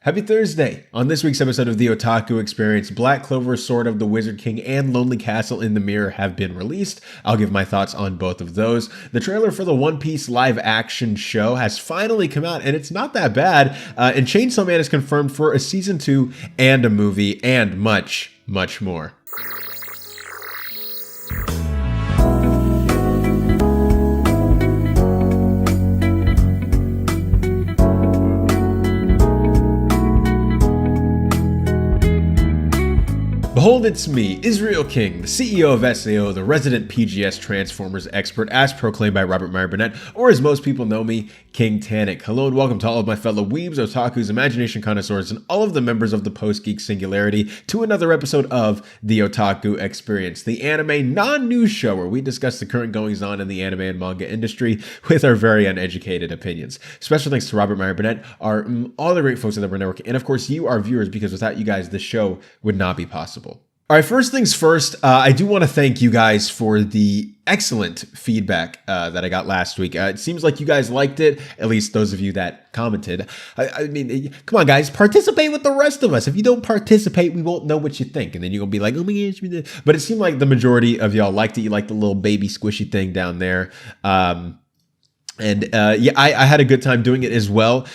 Happy Thursday! On this week's episode of the Otaku Experience, Black Clover, Sword of the Wizard King, and Lonely Castle in the Mirror have been released. I'll give my thoughts on both of those. The trailer for the One Piece live action show has finally come out, and it's not that bad. And Chainsaw Man is confirmed for a season 2 and a movie, and much, much more. Behold, it's me, Israel King, the CEO of SAO, the resident PGS Transformers expert, as proclaimed by Robert Meyer Burnett, or as most people know me, King Tannic. Hello and welcome to all of my fellow weebs, otakus, imagination connoisseurs, and all of the members of the Post-Geek Singularity to another episode of the Otaku Experience, the anime non-news show where we discuss the current goings-on in the anime and manga industry with our very uneducated opinions. Special thanks to Robert Meyer Burnett, all the great folks at the Burnett Network, and of course you, our viewers, because without you guys, this show would not be possible. All right, first things first, I do want to thank you guys for the excellent feedback that I got last week. It seems like you guys liked it, at least those of you that commented. I mean, come on, guys, participate with the rest of us. If you don't participate, we won't know what you think. And then you're going to be like, oh my gosh. But it seemed like the majority of y'all liked it. You liked the little baby squishy thing down there. Yeah, I had a good time doing it as well.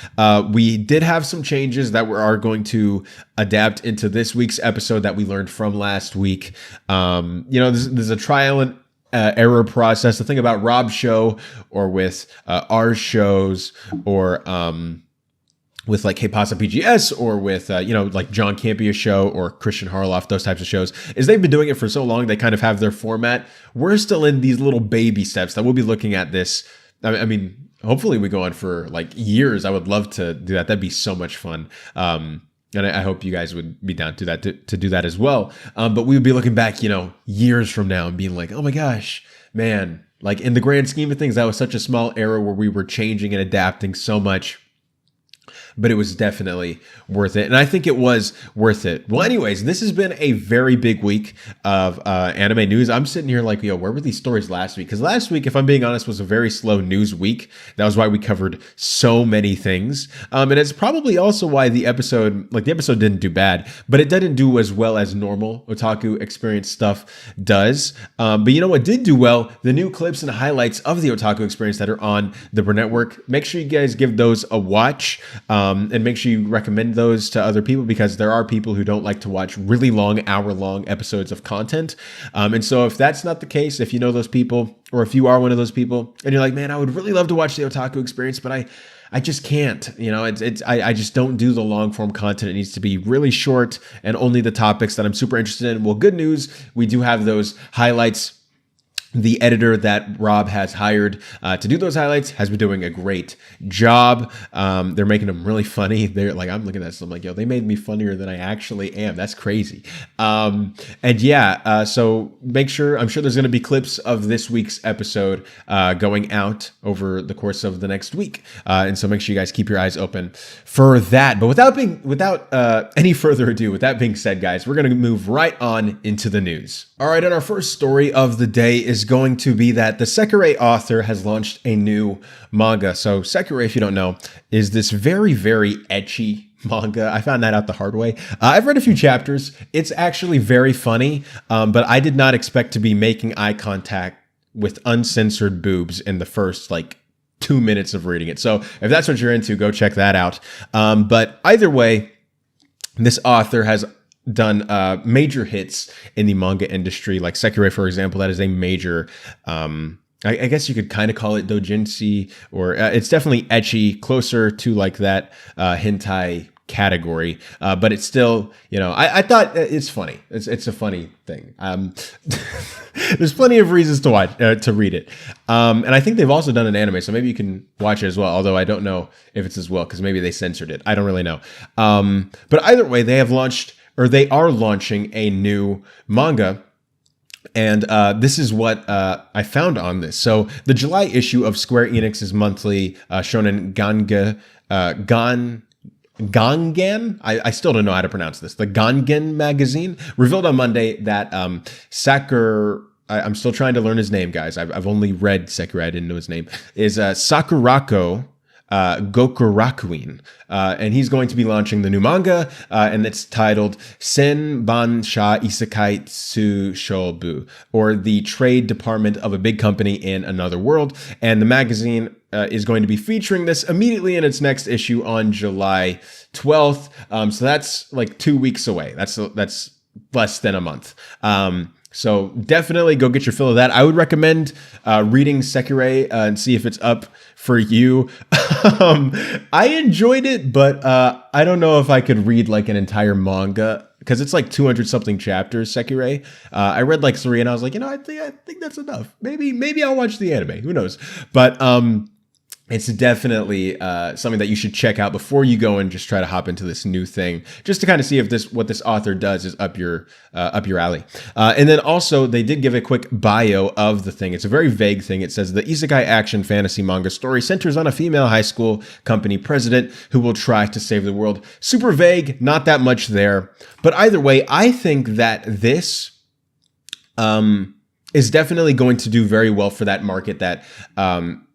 We did have some changes that we are going to adapt into this week's episode that we learned from last week. There's a trial and error process. The thing about Rob's show or with our shows or with like Hey Pasa PGS or with, like John Campia's show or Christian Harloff, those types of shows, is they've been doing it for so long, they kind of have their format. We're still in these little baby steps that we'll be looking at this. I mean, hopefully we go on for like years. I would love to do that. That'd be so much fun. And I hope you guys would be down to that to do that as well. But we would be looking back, years from now and being like, oh my gosh, man, like in the grand scheme of things, that was such a small era where we were changing and adapting so much. But it was definitely worth it. And I think it was worth it. Well, anyways, this has been a very big week of anime news. I'm sitting here like, where were these stories last week? Because last week, if I'm being honest, was a very slow news week. That was why we covered so many things. And it's probably also why the episode didn't do bad, but it didn't do as well as normal Otaku Experience stuff does. But you know what did do well? The new clips and highlights of the Otaku Experience that are on the Burnett Network. Make sure you guys give those a watch. And make sure you recommend those to other people because there are people who don't like to watch really long, hour-long episodes of content. And so if that's not the case, if you know those people, or if you are one of those people, and you're like, man, I would really love to watch the Otaku Experience, but I just can't. I just don't do the long-form content. It needs to be really short and only the topics that I'm super interested in. Well, good news, we do have those highlights. The editor that Rob has hired to do those highlights has been doing a great job. They're making them really funny. They're like, I'm looking at this, I'm like, they made me funnier than I actually am. That's crazy. So make sure, I'm sure there's going to be clips of this week's episode going out over the course of the next week. And so make sure you guys keep your eyes open for that. But without any further ado, with that being said, guys, we're going to move right on into the news. All right, and our first story of the day is going to be that the Sekirei author has launched a new manga. So Sekirei, if you don't know, is this very, very ecchi manga. I found that out the hard way. I've read a few chapters. It's actually very funny, but I did not expect to be making eye contact with uncensored boobs in the first 2 minutes of reading it. So if that's what you're into, go check that out. But either way, this author has done major hits in the manga industry, like Sekirei, for example. That is a major, I guess you could kind of call it doujinshi, or it's definitely ecchi, closer to like that hentai category, but it's still, I thought it's funny. It's a funny thing. There's plenty of reasons to watch, to read it. And I think they've also done an anime, so maybe you can watch it as well. Although I don't know if it's as well, because maybe they censored it. I don't really know. But either way, they are launching a new manga. And this is what I found on this. So the July issue of Square Enix's monthly Shonen Gangan, I still don't know how to pronounce this. The Gangan magazine revealed on Monday that I'm still trying to learn his name, guys. I've only read Sekirei, I didn't know his name. Is Sakurako Gokurakuin. And he's going to be launching the new manga, and it's titled Senban Sha Isekai Tsu Shobu, or the trade department of a big company in another world. And the magazine is going to be featuring this immediately in its next issue on July 12th. So that's like 2 weeks away. That's less than a month. So definitely go get your fill of that. I would recommend reading Sekirei and see if it's up for you. I enjoyed it, but I don't know if I could read like an entire manga because it's like 200 something chapters, Sekirei. I read like 3 and I was like, I think that's enough. Maybe I'll watch the anime. Who knows? But it's definitely something that you should check out before you go and just try to hop into this new thing, just to kind of see if what this author does is up your alley. And then also they did give a quick bio of the thing. It's a very vague thing. It says the isekai action fantasy manga story centers on a female high school company president who will try to save the world. Super vague, not that much there. But either way, I think that this is definitely going to do very well for that market that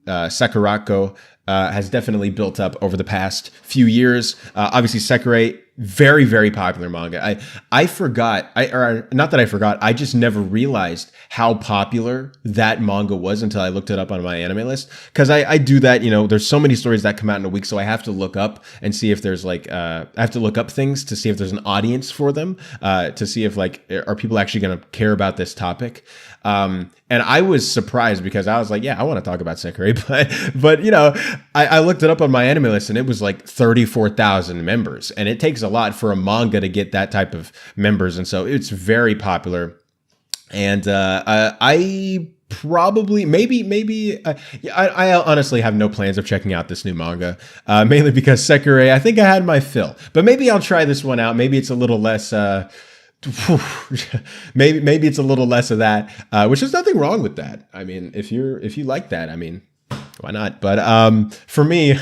Sakurako has definitely built up over the past few years. Obviously, Sekirei, very, very popular manga. I forgot, not that I forgot, I just never realized how popular that manga was until I looked it up on my anime list. Because I do that, there's so many stories that come out in a week, so I have to look up and see if there's I have to look up things to see if there's an audience for them, to see if are people actually going to care about this topic. And I was surprised because I was like, yeah, I want to talk about Sekirei, but I looked it up on my anime list and it was like 34,000 members, and it takes a lot for a manga to get that type of members, and so it's very popular. And I probably I honestly have no plans of checking out this new manga, mainly because Sekirei, I think I had my fill, but maybe I'll try this one out. Maybe it's a little less. Maybe it's a little less of that, which is nothing wrong with that. I mean, if you like that, I mean, why not? But for me,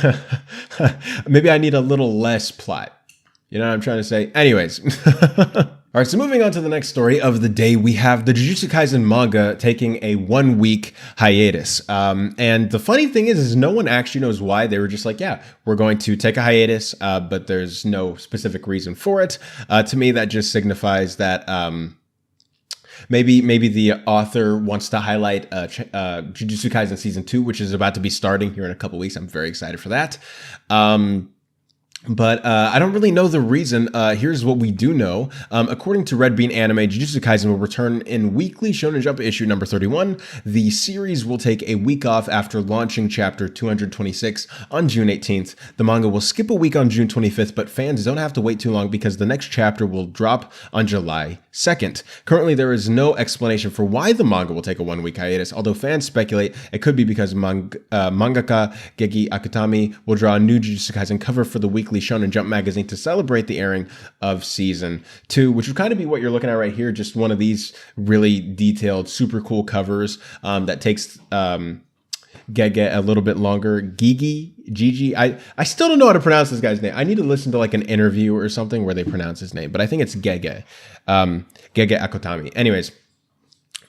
maybe I need a little less plot. You know what I'm trying to say? Anyways. All right, so moving on to the next story of the day, we have the Jujutsu Kaisen manga taking a 1-week hiatus. And the funny thing is no one actually knows why. They were just like, yeah, we're going to take a hiatus, but there's no specific reason for it. To me, that just signifies that maybe the author wants to highlight Jujutsu Kaisen Season 2, which is about to be starting here in a couple weeks. I'm very excited for that. But I don't really know the reason. Here's what we do know. According to Red Bean Anime, Jujutsu Kaisen will return in weekly Shonen Jump issue number 31. The series will take a week off after launching chapter 226 on June 18th. The manga will skip a week on June 25th, but fans don't have to wait too long because the next chapter will drop on July 2nd. Currently, there is no explanation for why the manga will take a 1-week hiatus, although fans speculate it could be because mangaka Geki Akutami will draw a new Jujutsu Kaisen cover for the weekly Shonen Jump magazine to celebrate the airing of season 2, which would kind of be what you're looking at right here. Just one of these really detailed, super cool covers that takes Gege a little bit longer. Gigi. I still don't know how to pronounce this guy's name. I need to listen to like an interview or something where they pronounce his name, but I think it's Gege. Gege Akutami. Anyways.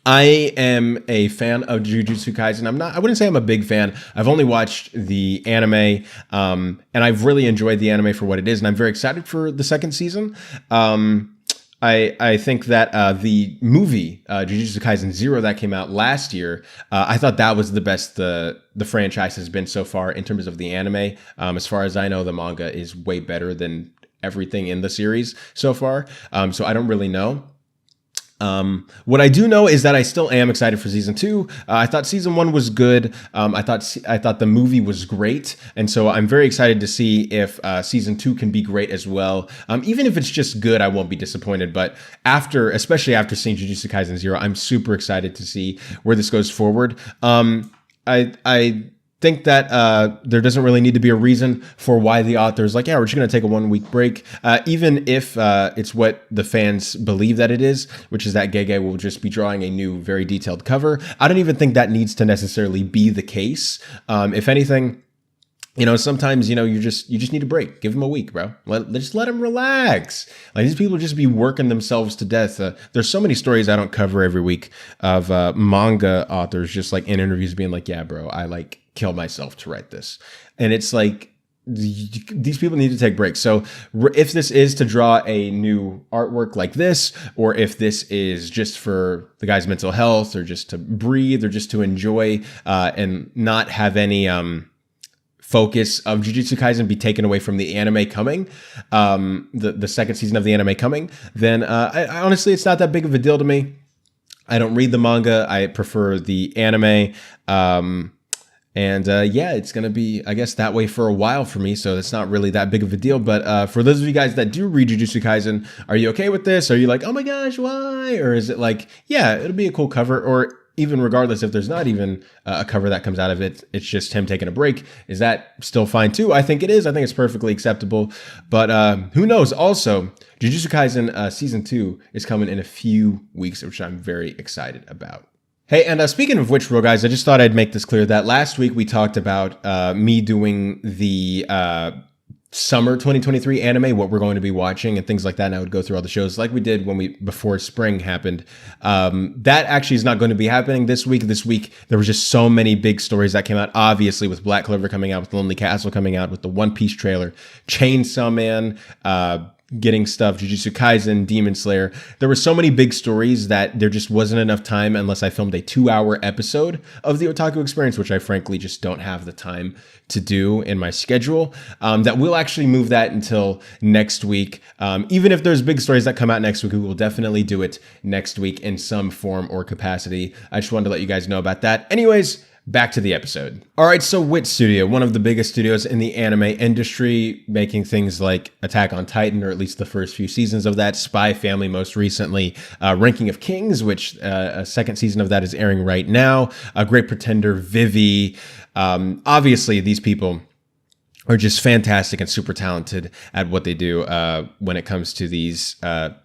I am a fan of Jujutsu Kaisen. I wouldn't say I'm a big fan. I've only watched the anime, and I've really enjoyed the anime for what it is, and I'm very excited for the second season. I think that the movie, Jujutsu Kaisen 0 that came out last year, I thought that was the best the franchise has been so far in terms of the anime. As far as I know, the manga is way better than everything in the series so far. So I don't really know. What I do know is that I still am excited for season 2. I thought season 1 was good. I thought the movie was great, and so I'm very excited to see if season 2 can be great as well. Even if it's just good, I won't be disappointed. But especially after seeing Jujutsu Kaisen 0, I'm super excited to see where this goes forward. I think that there doesn't really need to be a reason for why the author is like, yeah, we're just going to take a 1-week break, even if it's what the fans believe that it is, which is that Gege will just be drawing a new, very detailed cover. I don't even think that needs to necessarily be the case. If anything, sometimes, you just need a break. Give them a week, bro. Just let them relax. Like, these people just be working themselves to death. There's so many stories I don't cover every week of manga authors just like in interviews being like, yeah, bro, I like kill myself to write this. And it's like, these people need to take breaks. So if this is to draw a new artwork like this, or if this is just for the guy's mental health, or just to breathe, or just to enjoy and not have any focus of Jujutsu Kaisen be taken away from the anime coming, the second season of the anime coming, then I honestly, it's not that big of a deal to me. I don't read the manga. I prefer the anime. Yeah, it's going to be, I guess, that way for a while for me. So it's not really that big of a deal. But for those of you guys that do read Jujutsu Kaisen, are you okay with this? Are you like, oh my gosh, why? Or is it like, yeah, it'll be a cool cover? Or even regardless, if there's not even a cover that comes out of it, it's just him taking a break. Is that still fine too? I think it is. I think it's perfectly acceptable. But who knows? Also, Jujutsu Kaisen Season 2 is coming in a few weeks, which I'm very excited about. Hey, and speaking of which, real guys, I just thought I'd make this clear that last week we talked about me doing the summer 2023 anime, what we're going to be watching and things like that. And I would go through all the shows like we did before spring happened. That actually is not going to be happening this week. This week, there was just so many big stories that came out, obviously with Black Clover coming out, with Lonely Castle coming out, with the One Piece trailer, Chainsaw Man, getting stuff, Jujutsu Kaisen, Demon Slayer. There were so many big stories that there just wasn't enough time unless I filmed a 2-hour episode of the Otaku Experience, which I frankly just don't have the time to do in my schedule. That we'll actually move that until next week. Even if there's big stories that come out next week, we will definitely do it next week in some form or capacity. I just wanted to let you guys know about that. Anyways, back to the episode. All right, so Wit Studio, one of the biggest studios in the anime industry, making things like Attack on Titan, or at least the first few seasons of that, Spy Family most recently, Ranking of Kings, which a second season of that is airing right now, A Great Pretender, Vivi. Obviously, these people are just fantastic and super talented at what they do when it comes to these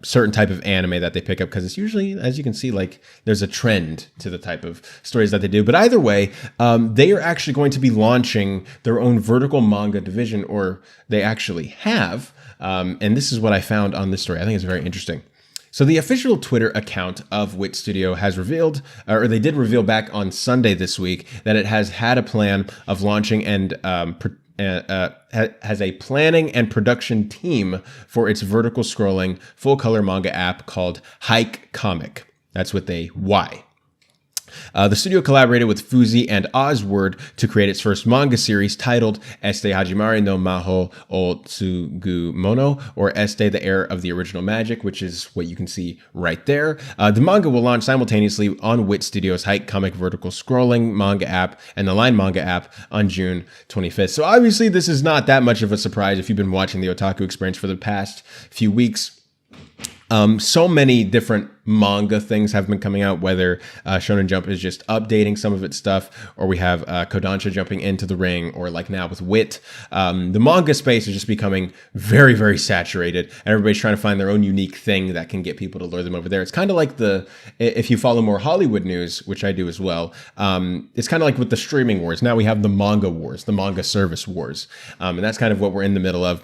certain type of anime that they pick up, because it's usually, as you can see, like there's a trend to the type of stories that they do. But either way, they are actually going to be launching their own vertical manga division, or they actually have. And this is what I found on this story. I think it's very interesting. So the official Twitter account of Wit Studio has revealed, or they did reveal back on Sunday this week, that it has had a plan of launching and has a planning and production team for its vertical scrolling full color manga app called Hike Comic. That's with a Y. The studio collaborated with Fuzi and Osword to create its first manga series titled Este Hajimari no Maho o Tsugumono, or Este, the Heir of the Original Magic, which is what you can see right there. The manga will launch simultaneously on Wit Studio's Hike Comic vertical scrolling manga app and the Line manga app on June 25th. So obviously this is not that much of a surprise if you've been watching the Otaku Experience for the past few weeks. So many different manga things have been coming out, whether Shonen Jump is just updating some of its stuff, or we have Kodansha jumping into the ring, or like now with Wit. The manga space is just becoming very, very saturated, and everybody's trying to find their own unique thing that can get people to lure them over there. It's kind of like if you follow more Hollywood news, which I do as well, it's kind of like with the streaming wars. Now we have the manga wars, the manga service wars, and that's kind of what we're in the middle of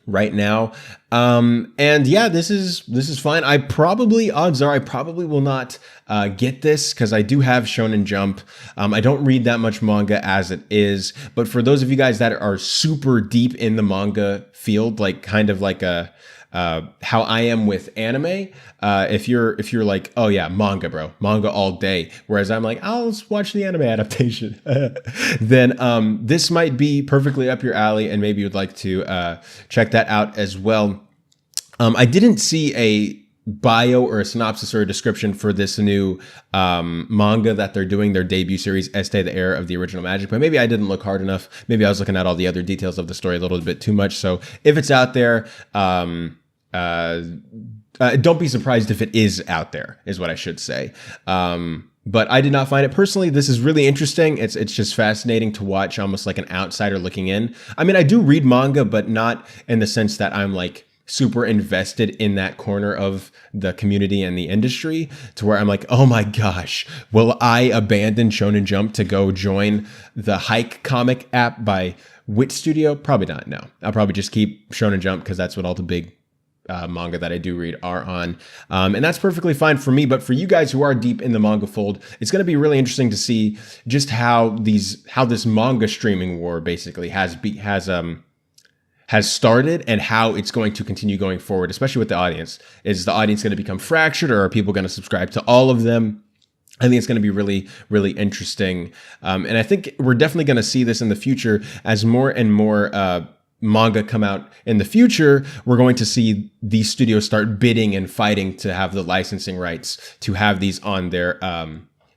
right now. And yeah, this is fine. Odds are I probably will not get this, because I do have Shonen Jump. I don't read that much manga as it is, but for those of you guys that are super deep in the manga field, like kind of like how I am with anime, if you're like, oh yeah, manga, bro, manga all day, whereas I'm like, I'll just watch the anime adaptation, then this might be perfectly up your alley, and maybe you'd like to check that out as well. I didn't see a bio or a synopsis or a description for this new manga that they're doing, their debut series, Este, the Heir of the Original Magic, but maybe I didn't look hard enough. Maybe I was looking at all the other details of the story a little bit too much. So if it's out there, don't be surprised if it is out there, is what I should say. But I did not find it personally. This is really interesting. It's just fascinating to watch, almost like an outsider looking in. I mean, I do read manga, but not in the sense that I'm like super invested in that corner of the community and the industry, to where I'm like, oh my gosh, will I abandon Shonen Jump to go join the Hike Comic app by Wit Studio? Probably not. No, I'll probably just keep Shonen Jump, because that's what all the big manga that I do read are on. And that's perfectly fine for me. But for you guys who are deep in the manga fold, it's going to be really interesting to see just how this manga streaming war basically has started and how it's going to continue going forward, especially with the audience. Is the audience going to become fractured, or are people going to subscribe to all of them? I think it's going to be really, really interesting. And I think we're definitely going to see this in the future as more and more manga come out in the future. We're going to see these studios start bidding and fighting to have the licensing rights to have these on their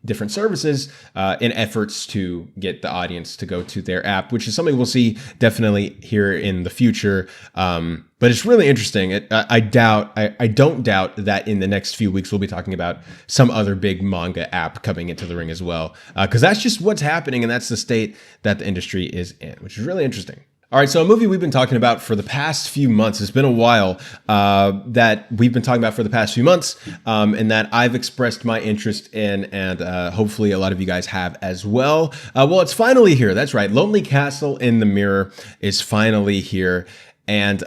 different services in efforts to get the audience to go to their app, which is something we'll see definitely here in the future. But it's really interesting. I don't doubt that in the next few weeks we'll be talking about some other big manga app coming into the ring as well, because that's just what's happening, and that's the state that the industry is in, which is really interesting. All right, so a movie we've been talking about for the past few months. It's been a while that we've been talking about for the past few months, and that I've expressed my interest in, and hopefully a lot of you guys have as well. Well, it's finally here. That's right. Lonely Castle in the Mirror is finally here, and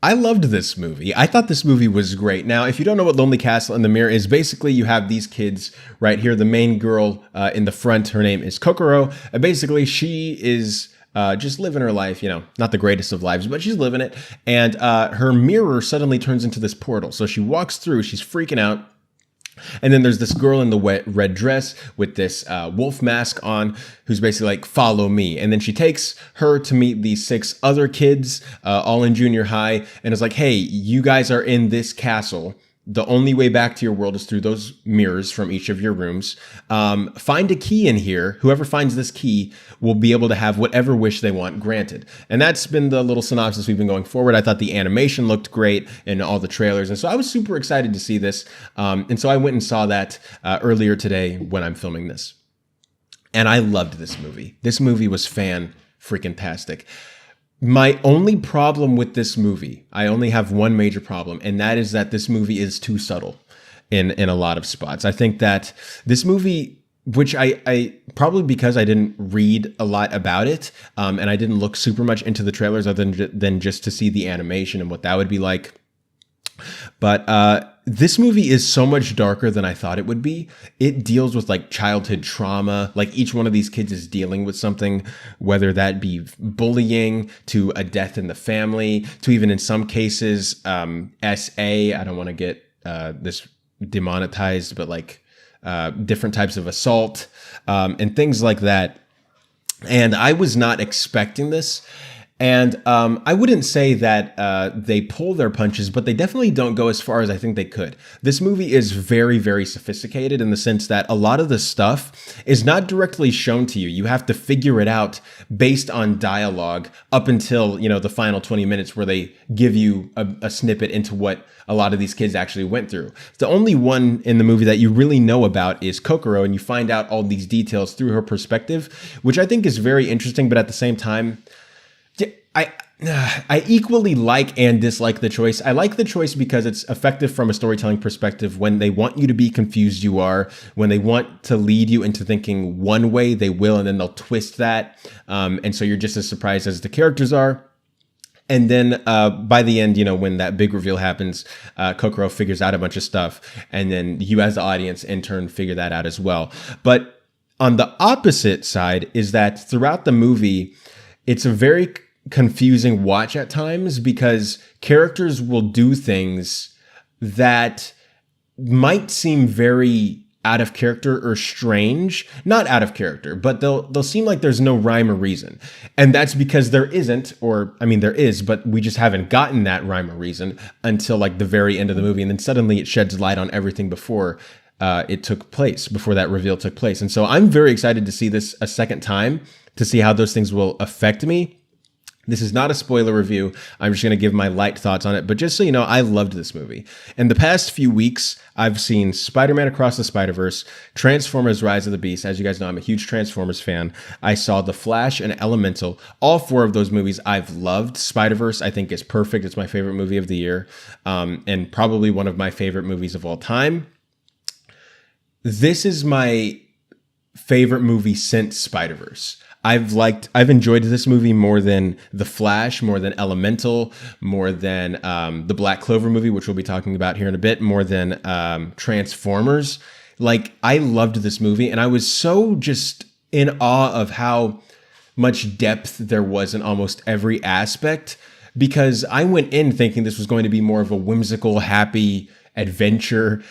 I loved this movie. I thought this movie was great. Now, if you don't know what Lonely Castle in the Mirror is, basically you have these kids right here. The main girl in the front, her name is Kokoro. And basically she is just living her life, not the greatest of lives, but she's living it. And her mirror suddenly turns into this portal. So she walks through, she's freaking out. And then there's this girl in the red dress with this wolf mask on who's basically like, follow me. And then she takes her to meet these 6 other kids, all in junior high, and is like, hey, you guys are in this castle. The only way back to your world is through those mirrors from each of your rooms. Find a key in here. Whoever finds this key will be able to have whatever wish they want granted. And that's been the little synopsis we've been going forward. I thought the animation looked great in all the trailers. And so I was super excited to see this. And so I went and saw that earlier today when I'm filming this. And I loved this movie. This movie was fan-freaking-tastic. My only problem with this movie, I only have one major problem, and that is that this movie is too subtle in a lot of spots. I think that this movie, which I probably because I didn't read a lot about it, and I didn't look super much into the trailers other than just to see the animation and what that would be like. But this movie is so much darker than I thought it would be. It deals with like childhood trauma. Like each one of these kids is dealing with something, whether that be bullying to a death in the family, to even in some cases, SA. I don't want to get this demonetized, but like different types of assault and things like that. And I was not expecting this. And I wouldn't say that they pull their punches, but they definitely don't go as far as I think they could. This movie is very, very sophisticated in the sense that a lot of the stuff is not directly shown to you. You have to figure it out based on dialogue up until, the final 20 minutes where they give you a snippet into what a lot of these kids actually went through. The only one in the movie that you really know about is Kokoro, and you find out all these details through her perspective, which I think is very interesting, but at the same time, I equally like and dislike the choice. I like the choice because it's effective from a storytelling perspective. When they want you to be confused, you are. When they want to lead you into thinking one way, they will, and then they'll twist that. And so you're just as surprised as the characters are. And then by the end, when that big reveal happens, Kokoro figures out a bunch of stuff. And then you as the audience in turn figure that out as well. But on the opposite side is that throughout the movie, it's a very confusing watch at times because characters will do things that might seem very out of character or strange. Not out of character, but they'll seem like there's no rhyme or reason. And that's because there isn't, or I mean there is, but we just haven't gotten that rhyme or reason until like the very end of the movie. And then suddenly it sheds light on everything before it took place, before that reveal took place. And so I'm very excited to see this a second time to see how those things will affect me. This is not a spoiler review. I'm just going to give my light thoughts on it. But just so you know, I loved this movie. In the past few weeks, I've seen Spider-Man Across the Spider-Verse, Transformers Rise of the Beast. As you guys know, I'm a huge Transformers fan. I saw The Flash and Elemental. All 4 of those movies I've loved. Spider-Verse, I think, is perfect. It's my favorite movie of the year, and probably one of my favorite movies of all time. This is my favorite movie since Spider-Verse. I've enjoyed this movie more than The Flash, more than Elemental, more than the Black Clover movie, which we'll be talking about here in a bit, more than Transformers. Like, I loved this movie, and I was so just in awe of how much depth there was in almost every aspect, because I went in thinking this was going to be more of a whimsical, happy adventure.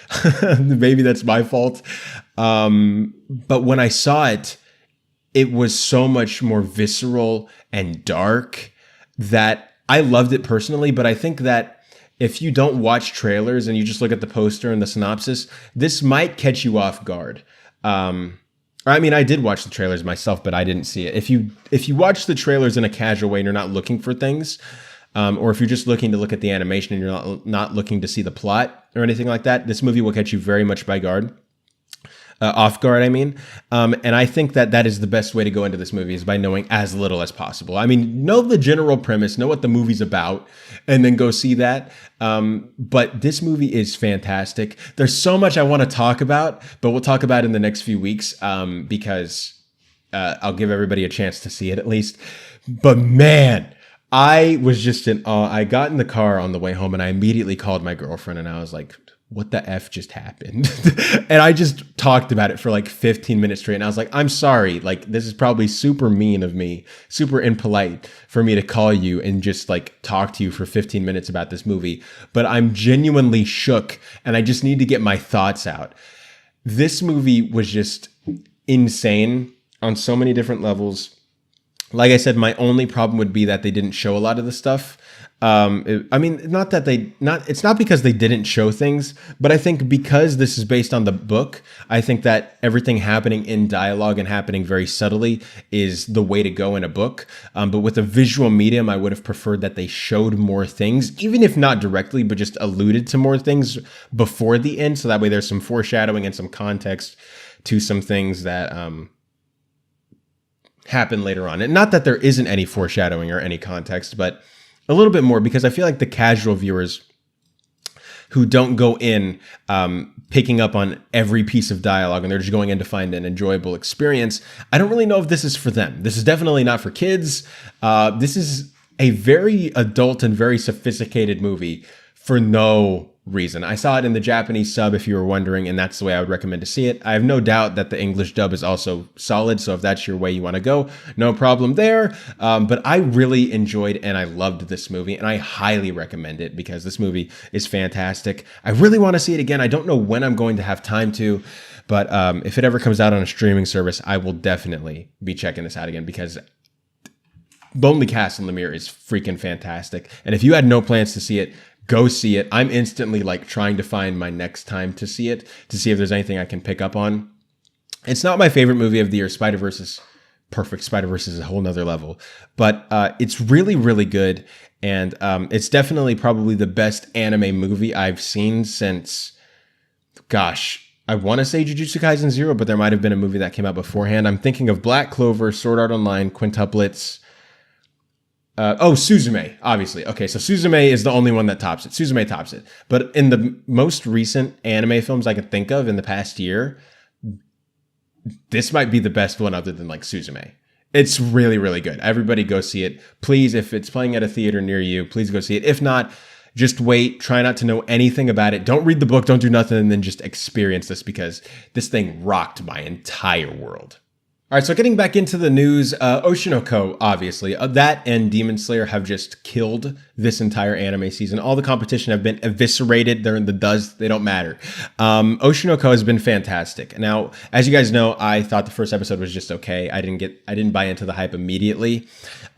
Maybe that's my fault. But when I saw it, it was so much more visceral and dark that I loved it personally. But I think that if you don't watch trailers and you just look at the poster and the synopsis, this might catch you off guard. I mean, I did watch the trailers myself, but I didn't see it. If you watch the trailers in a casual way and you're not looking for things, or if you're just looking to look at the animation and you're not looking to see the plot or anything like that, this movie will catch you very much off guard, I mean. And I think that is the best way to go into this movie, is by knowing as little as possible. I mean, know the general premise, know what the movie's about, and then go see that. But this movie is fantastic. There's so much I want to talk about, but we'll talk about it in the next few weeks, because I'll give everybody a chance to see it at least. But man, I was just in awe. I got in the car on the way home and I immediately called my girlfriend and I was like, what the F just happened? And I just talked about it for like 15 minutes straight. And I was like, I'm sorry. Like, this is probably super mean of me, super impolite for me to call you and just like talk to you for 15 minutes about this movie. But I'm genuinely shook and I just need to get my thoughts out. This movie was just insane on so many different levels. Like I said, my only problem would be that they didn't show a lot of the stuff. It's not because they didn't show things, but I think because this is based on the book, I think that everything happening in dialogue and happening very subtly is the way to go in a book. But with a visual medium, I would have preferred that they showed more things, even if not directly, but just alluded to more things before the end. So that way there's some foreshadowing and some context to some things that, happen later on. And not that there isn't any foreshadowing or any context, but a little bit more, because I feel like the casual viewers who don't go in picking up on every piece of dialogue and they're just going in to find an enjoyable experience, I don't really know if this is for them. This is definitely not for kids. This is a very adult and very sophisticated movie for no reason. I saw it in the Japanese sub, if you were wondering, and that's the way I would recommend to see it. I have no doubt that the English dub is also solid, so if that's your way you want to go, no problem there. But I really enjoyed and I loved this movie, and I highly recommend it because this movie is fantastic. I really want to see it again. I don't know when I'm going to have time to, but if it ever comes out on a streaming service, I will definitely be checking this out again, because Lonely Castle Lemire is freaking fantastic. And if you had no plans to see it, go see it. I'm instantly like trying to find my next time to see it, to see if there's anything I can pick up on. It's not my favorite movie of the year. Spider-Verse is perfect. Spider-Verse is a whole nother level, but it's really, really good. And it's definitely probably the best anime movie I've seen since, gosh, I want to say Jujutsu Kaisen 0, but there might have been a movie that came out beforehand. I'm thinking of Black Clover, Sword Art Online, Quintuplets. Suzume, obviously. Okay, so Suzume is the only one that tops it. Suzume tops it. But in the most recent anime films I could think of in the past year, this might be the best one other than like Suzume. It's really, really good. Everybody go see it. Please, if it's playing at a theater near you, please go see it. If not, just wait. Try not to know anything about it. Don't read the book. Don't do nothing. And then just experience this, because this thing rocked my entire world. All right, so getting back into the news, Oshinoko, obviously, that and Demon Slayer have just killed this entire anime season. All the competition have been eviscerated. They're in the dust. They don't matter. Oshinoko has been fantastic. Now, as you guys know, I thought the first episode was just okay. I didn't buy into the hype immediately.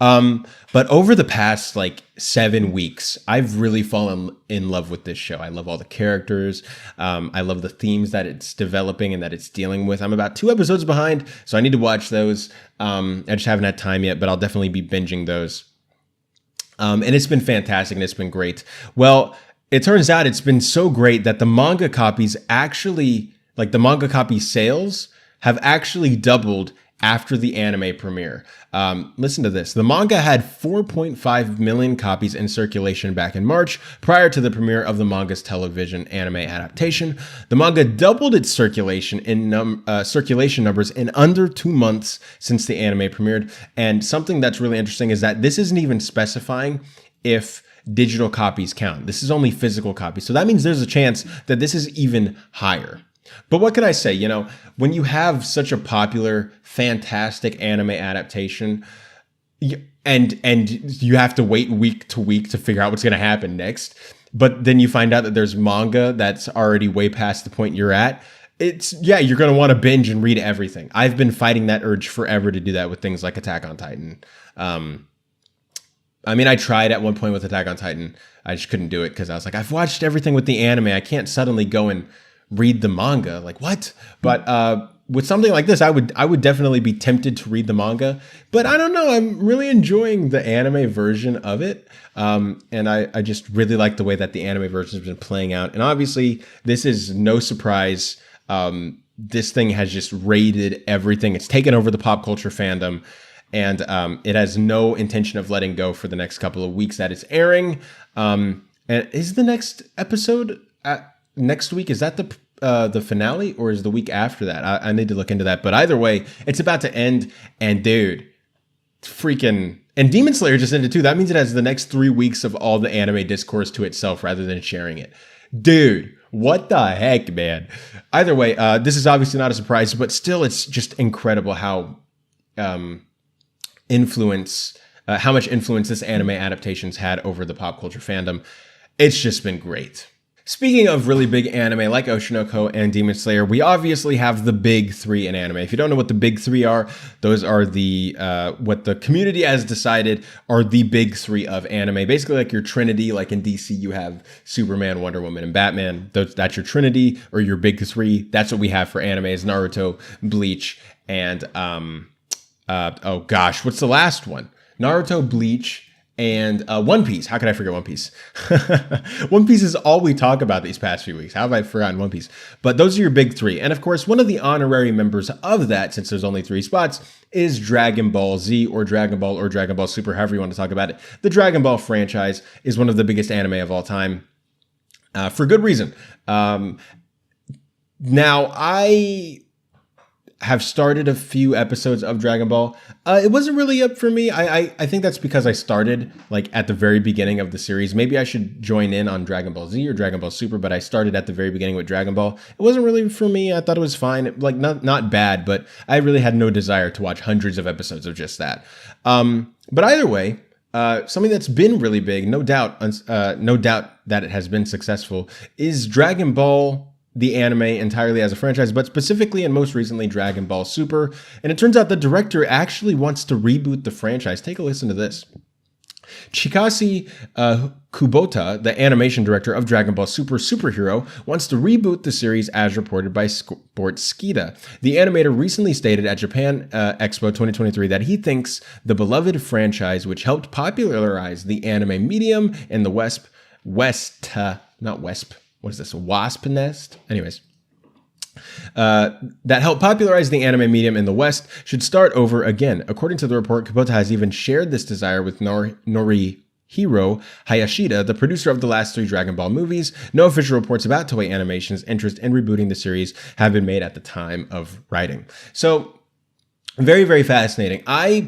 But over the past like 7 weeks, I've really fallen in love with this show. I love all the characters. I love the themes that it's developing and that it's dealing with. I'm about 2 episodes behind, so I need to watch those. I just haven't had time yet, but I'll definitely be binging those. And it's been fantastic and it's been great. Well, it turns out it's been so great that the manga copies actually, like the manga copy sales, have actually doubled after the anime premiere. Listen to this. The manga had 4.5 million copies in circulation back in March, prior to the premiere of the manga's television anime adaptation. The manga doubled its circulation numbers in under 2 months since the anime premiered. And something that's really interesting is that this isn't even specifying if digital copies count. This is only physical copies. So that means there's a chance that this is even higher. But what can I say? You know, when you have such a popular, fantastic anime adaptation, and you have to wait week to week to figure out what's going to happen next, but then you find out that there's manga that's already way past the point you're at, you're going to want to binge and read everything. I've been fighting that urge forever to do that with things like Attack on Titan. I mean, I tried at one point with Attack on Titan. I just couldn't do it because I was like, I've watched everything with the anime. I can't suddenly go and read the manga. Like, what? But with something like this, I would definitely be tempted to read the manga. But I don't know. I'm really enjoying the anime version of it. And I just really like the way that the anime version has been playing out. And obviously, this is no surprise. This thing has just raided everything. It's taken over the pop culture fandom. And it has no intention of letting go for the next couple of weeks that it's airing. And is the next episode next week? Is that the finale, or is the week after that? I need to look into that. But either way, it's about to end. And dude, and Demon Slayer just ended too. That means it has the next 3 weeks of all the anime discourse to itself rather than sharing it. Dude, what the heck, man? Either way, this is obviously not a surprise, but still, it's just incredible how much influence this anime adaptation's had over the pop culture fandom. It's just been great. Speaking of really big anime like Oshinoko and Demon Slayer, we obviously have the big three in anime. If you don't know what the big three are, those are the what the community has decided are the big three of anime. Basically like your Trinity, like in DC you have Superman, Wonder Woman, and Batman. That's your Trinity or your big three. That's what we have for anime is Naruto, Bleach, and oh gosh, what's the last one? Naruto, Bleach, and One Piece. How could I forget One Piece? One Piece is all we talk about these past few weeks. How have I forgotten One Piece? But those are your big three. And of course, one of the honorary members of that, since there's only 3 spots, is Dragon Ball Z or Dragon Ball Super, however you want to talk about it. The Dragon Ball franchise is one of the biggest anime of all time, for good reason. Now, I have started a few episodes of Dragon Ball. It wasn't really up for me. I think that's because I started like at the very beginning of the series. Maybe I should join in on Dragon Ball Z or Dragon Ball Super, but I started at the very beginning with Dragon Ball. It wasn't really for me. I thought it was fine. Like not bad, but I really had no desire to watch hundreds of episodes of just that. But either way, something that's been really big, no doubt that it has been successful, is Dragon Ball, the anime entirely as a franchise, but specifically and most recently Dragon Ball Super. And it turns out the director actually wants to reboot the franchise. Take a listen to this. Chikasi Kubota, the animation director of Dragon Ball Super Superhero, wants to reboot the series as reported by Sportskeeda. The animator recently stated at Japan Expo 2023 that he thinks the beloved franchise, which helped popularize the anime medium in the Wasp Nest? Anyways. That helped popularize the anime medium in the West should start over again. According to the report, Kubota has even shared this desire with Norihiro Hayashida, the producer of the last 3 Dragon Ball movies. No official reports about Toei Animation's interest in rebooting the series have been made at the time of writing. So, very, very fascinating. I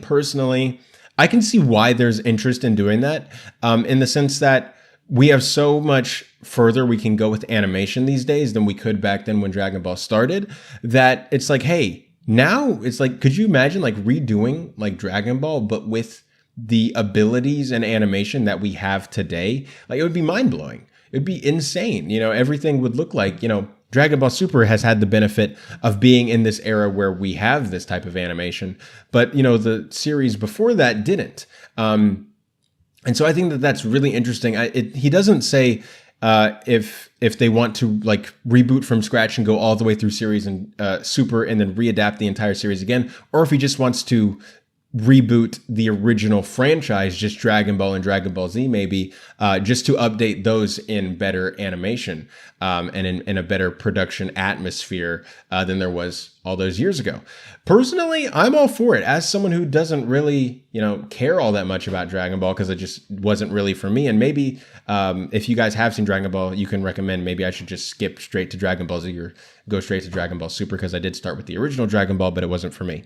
can see why there's interest in doing that, in the sense that we have so much further we can go with animation these days than we could back then when Dragon Ball started, that it's like, hey, now it's like, could you imagine like redoing like Dragon Ball, but with the abilities and animation that we have today? Like, it would be mind blowing. It'd be insane. You know, everything would look like, you know, Dragon Ball Super has had the benefit of being in this era where we have this type of animation, but you know, the series before that didn't. And so I think that that's really interesting. He doesn't say if they want to like reboot from scratch and go all the way through series and Super and then readapt the entire series again, or if he just wants to reboot the original franchise, just Dragon Ball and Dragon Ball Z, maybe, just to update those in better animation and in a better production atmosphere than there was all those years ago. Personally, I'm all for it. As someone who doesn't really, care all that much about Dragon Ball because it just wasn't really for me. And maybe if you guys have seen Dragon Ball, you can recommend maybe I should just skip straight to Dragon Ball Z or go straight to Dragon Ball Super, because I did start with the original Dragon Ball, but it wasn't for me.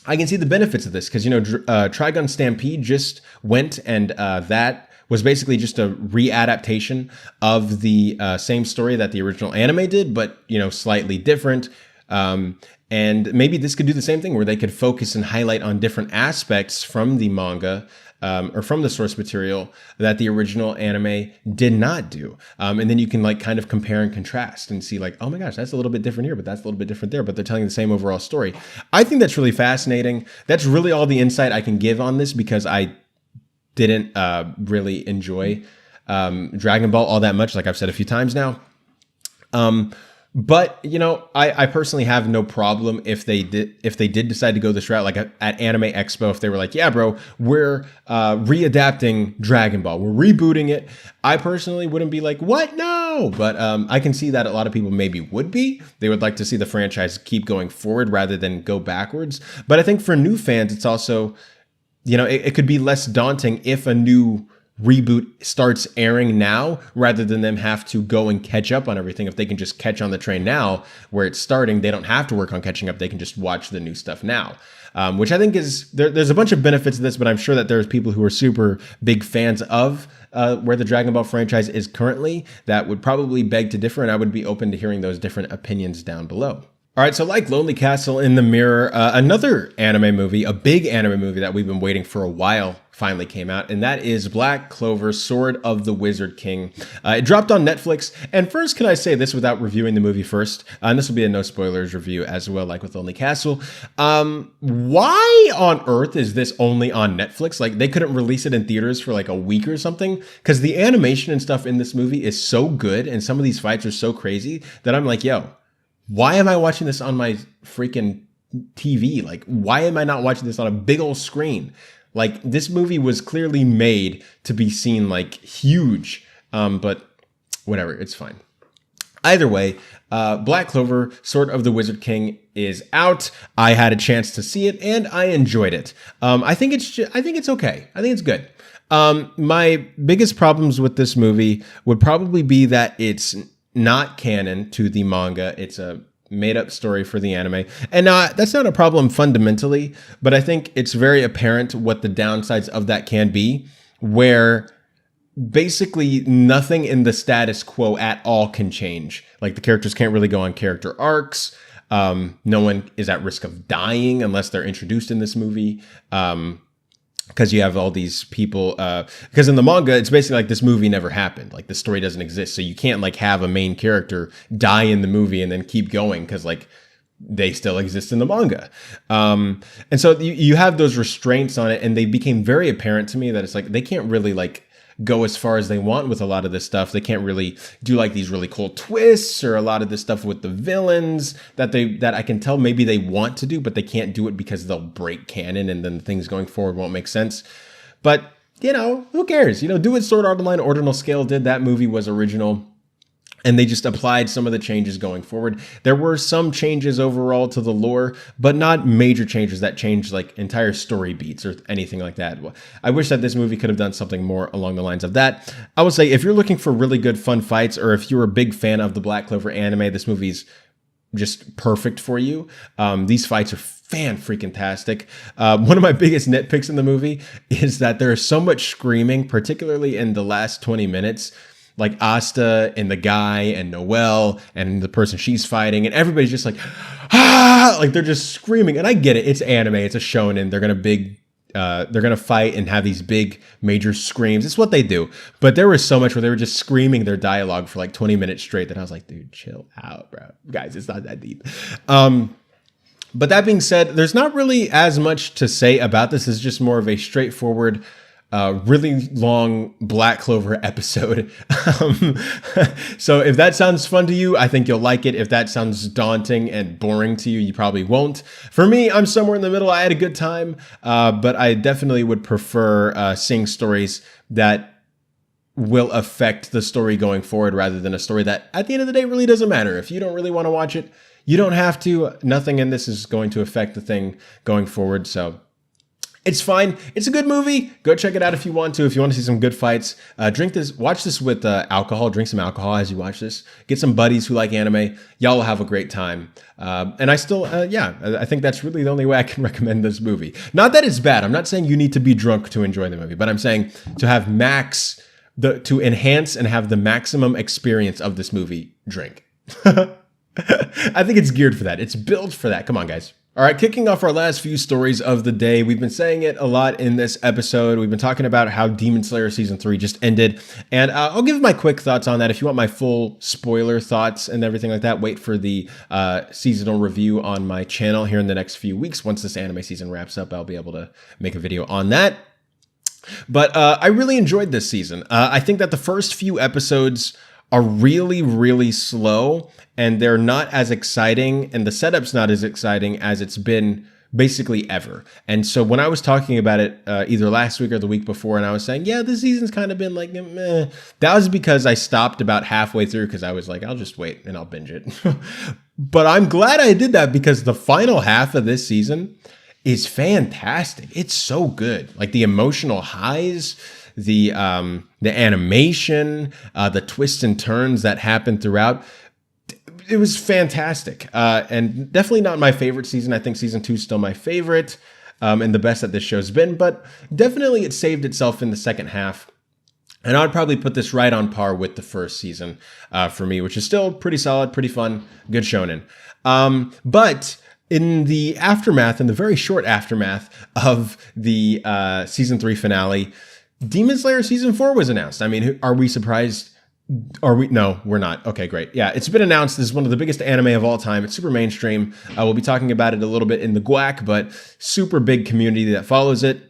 I can see the benefits of this because, Trigun Stampede just went, and that was basically just a readaptation of the same story that the original anime did, but, slightly different. And maybe this could do the same thing where they could focus and highlight on different aspects from the manga or from the source material that the original anime did not do. And then you can kind of compare and contrast and see oh my gosh, that's a little bit different here, but that's a little bit different there, but they're telling the same overall story. I think that's really fascinating. That's really all the insight I can give on this because I didn't really enjoy Dragon Ball all that much, like I've said a few times now. But I personally have no problem if they did decide to go this route, like at Anime Expo, if they were like, yeah, bro, we're readapting Dragon Ball, we're rebooting it. I personally wouldn't be like, what? No. But I can see that a lot of people maybe would be. They would like to see the franchise keep going forward rather than go backwards. But I think for new fans, it's also, it could be less daunting if a new reboot starts airing now rather than them have to go and catch up on everything. If they can just catch on the train now where it's starting, they don't have to work on catching up. They can just watch the new stuff now, which I think is there's a bunch of benefits to this, but I'm sure that there's people who are super big fans of where the Dragon Ball franchise is currently that would probably beg to differ, and I would be open to hearing those different opinions down below. All right, so like Lonely Castle in the Mirror, another anime movie, a big anime movie that we've been waiting for a while finally came out, and that is Black Clover, Sword of the Wizard King. It dropped on Netflix, and first, can I say this without reviewing the movie first? And this will be a no spoilers review as well, like with Lonely Castle. Why on earth is this only on Netflix? They couldn't release it in theaters for a week or something? Because the animation and stuff in this movie is so good, and some of these fights are so crazy that I'm like, yo, why am I watching this on my freaking TV? Why am I not watching this on a big old screen? This movie was clearly made to be seen huge, but whatever, it's fine. Either way, Black Clover, Sword of the Wizard King is out. I had a chance to see it and I enjoyed it. I think it's okay. I think it's good. My biggest problems with this movie would probably be that it's not canon to the manga. It's a made up story for the anime. And that's not a problem fundamentally, but I think it's very apparent what the downsides of that can be, where basically nothing in the status quo at all can change. The characters can't really go on character arcs. No one is at risk of dying unless they're introduced in this movie. Because you have all these people, because in the manga, it's basically this movie never happened. The story doesn't exist. So you can't have a main character die in the movie and then keep going because they still exist in the manga. And so you have those restraints on it, and they became very apparent to me that it's they can't really go as far as they want with a lot of this stuff. They can't really do these really cool twists or a lot of this stuff with the villains that I can tell maybe they want to do, but they can't do it because they'll break canon and then things going forward won't make sense. But, who cares? Do what Sword Art Online Ordinal Scale did. That movie was original. And they just applied some of the changes going forward. There were some changes overall to the lore, but not major changes that changed entire story beats or anything like that. I wish that this movie could have done something more along the lines of that. I would say if you're looking for really good fun fights, or if you're a big fan of the Black Clover anime, this movie's just perfect for you. These fights are fan-freaking-tastic. One of my biggest nitpicks in the movie is that there is so much screaming, particularly in the last 20 minutes. Asta and the guy and Noelle and the person she's fighting, and everybody's just they're just screaming. And I get it. It's anime. It's a shonen. They're gonna fight and have these big major screams. It's what they do. But there was so much where they were just screaming their dialogue for 20 minutes straight that I was like, dude, chill out, bro. Guys, it's not that deep. But that being said, there's not really as much to say about this. It's just more of a straightforward really long Black Clover episode. So if that sounds fun to you, I think you'll like it. If that sounds daunting and boring to you, you probably won't. For me, I'm somewhere in the middle. I had a good time, but I definitely would prefer seeing stories that will affect the story going forward rather than a story that at the end of the day really doesn't matter. If you don't really want to watch it, you don't have to. Nothing in this is going to affect the thing going forward. So it's fine. It's a good movie. Go check it out if you want to. If you want to see some good fights, watch this with alcohol. Drink some alcohol as you watch this. Get some buddies who like anime. Y'all will have a great time. And I still, I think that's really the only way I can recommend this movie. Not that it's bad. I'm not saying you need to be drunk to enjoy the movie, but I'm saying to have to enhance and have the maximum experience of this movie, drink. I think it's geared for that. It's built for that. Come on, guys. All right, kicking off our last few stories of the day. We've been saying it a lot in this episode. We've been talking about how Demon Slayer Season 3 just ended. And I'll give my quick thoughts on that. If you want my full spoiler thoughts and everything like that, wait for the seasonal review on my channel here in the next few weeks. Once this anime season wraps up, I'll be able to make a video on that. But I really enjoyed this season. I think that the first few episodes are really, really slow, and they're not as exciting, and the setup's not as exciting as it's been basically ever. And so when I was talking about it either last week or the week before, and I was saying, yeah, this season's kind of been like, meh, that was because I stopped about halfway through because I was like, I'll just wait and I'll binge it. But I'm glad I did that because the final half of this season is fantastic. It's so good. Like the emotional highs, the animation, the twists and turns that happen throughout. It was fantastic. And definitely not my favorite season. I think season 2 is still my favorite and the best that this show's been, but definitely it saved itself in the second half. And I'd probably put this right on par with the first season for me, which is still pretty solid, pretty fun, good shonen. But in the aftermath, in the very short aftermath of the season 3 finale, Demon Slayer season 4 was announced. I mean, are we surprised? No, we're not. Okay, great. Yeah, it's been announced. This is one of the biggest anime of all time. It's super mainstream. We'll be talking about it a little bit in the GWAC, but super big community that follows it.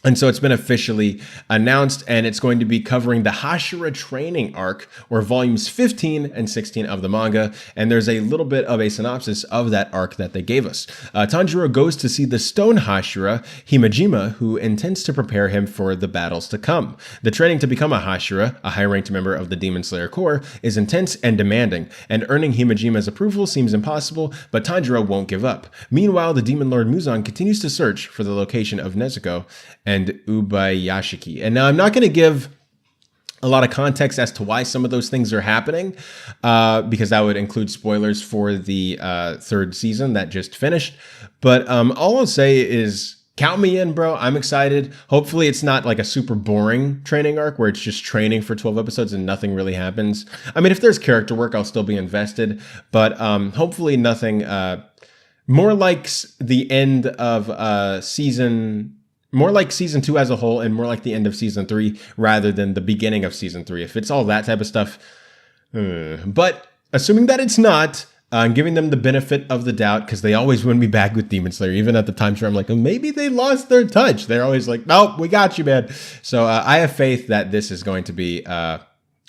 And so it's been officially announced, and it's going to be covering the Hashira training arc, or volumes 15 and 16 of the manga. And there's a little bit of a synopsis of that arc that they gave us. Tanjiro goes to see the stone Hashira, Himejima, who intends to prepare him for the battles to come. The training to become a Hashira, a high-ranked member of the Demon Slayer Corps, is intense and demanding, and earning Himejima's approval seems impossible, but Tanjiro won't give up. Meanwhile, the Demon Lord Muzan continues to search for the location of Nezuko and Ubayashiki. And now I'm not going to give a lot of context as to why some of those things are happening, because that would include spoilers for the third season that just finished. But all I'll say is count me in, bro. I'm excited. Hopefully it's not like a super boring training arc where it's just training for 12 episodes and nothing really happens. I mean, if there's character work, I'll still be invested, but hopefully nothing more like the end of more like season 2 as a whole, and more like the end of season 3 rather than the beginning of season 3. If it's all that type of stuff, but assuming that it's not, I'm giving them the benefit of the doubt because they always win me back with Demon Slayer, even at the times where I'm like, oh, maybe they lost their touch. They're always like, nope, we got you, man. So I have faith that this is going to be a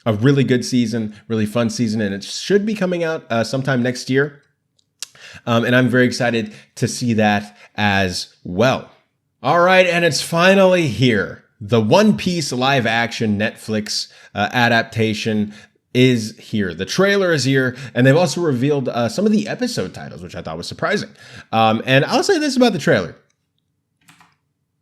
really good season, really fun season, and it should be coming out sometime next year. And I'm very excited to see that as well. All right, and it's finally here. The One Piece live action Netflix adaptation is here. The trailer is here, and they've also revealed some of the episode titles, which I thought was surprising. And I'll say this about the trailer.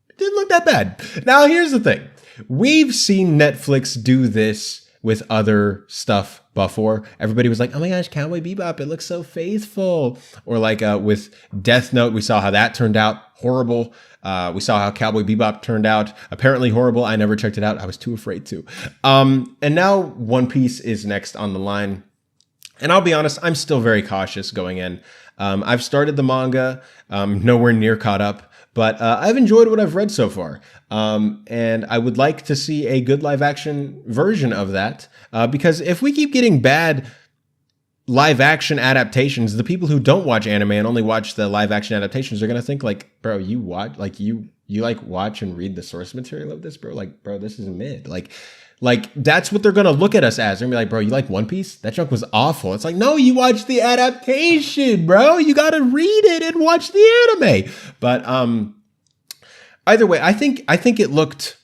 It didn't look that bad. Now, here's the thing. We've seen Netflix do this with other stuff before. Everybody was like, oh my gosh, Cowboy Bebop, it looks so faithful. Or like with Death Note, we saw how that turned out horrible. We saw how Cowboy Bebop turned out apparently horrible. I never checked it out. I was too afraid to. And now One Piece is next on the line. And I'll be honest, I'm still very cautious going in. I've started the manga, nowhere near caught up, but I've enjoyed what I've read so far. And I would like to see a good live action version of that. Because if we keep getting bad live action adaptations, the people who don't watch anime and only watch the live action adaptations are going to think like, bro, you watch, like you like watch and read the source material of this, bro. Like, bro, this is mid. Like that's what they're going to look at us as. They're going to be like, bro, you like One Piece? That junk was awful. It's like, no, you watch the adaptation, bro. You got to read it and watch the anime. But either way, I think it looked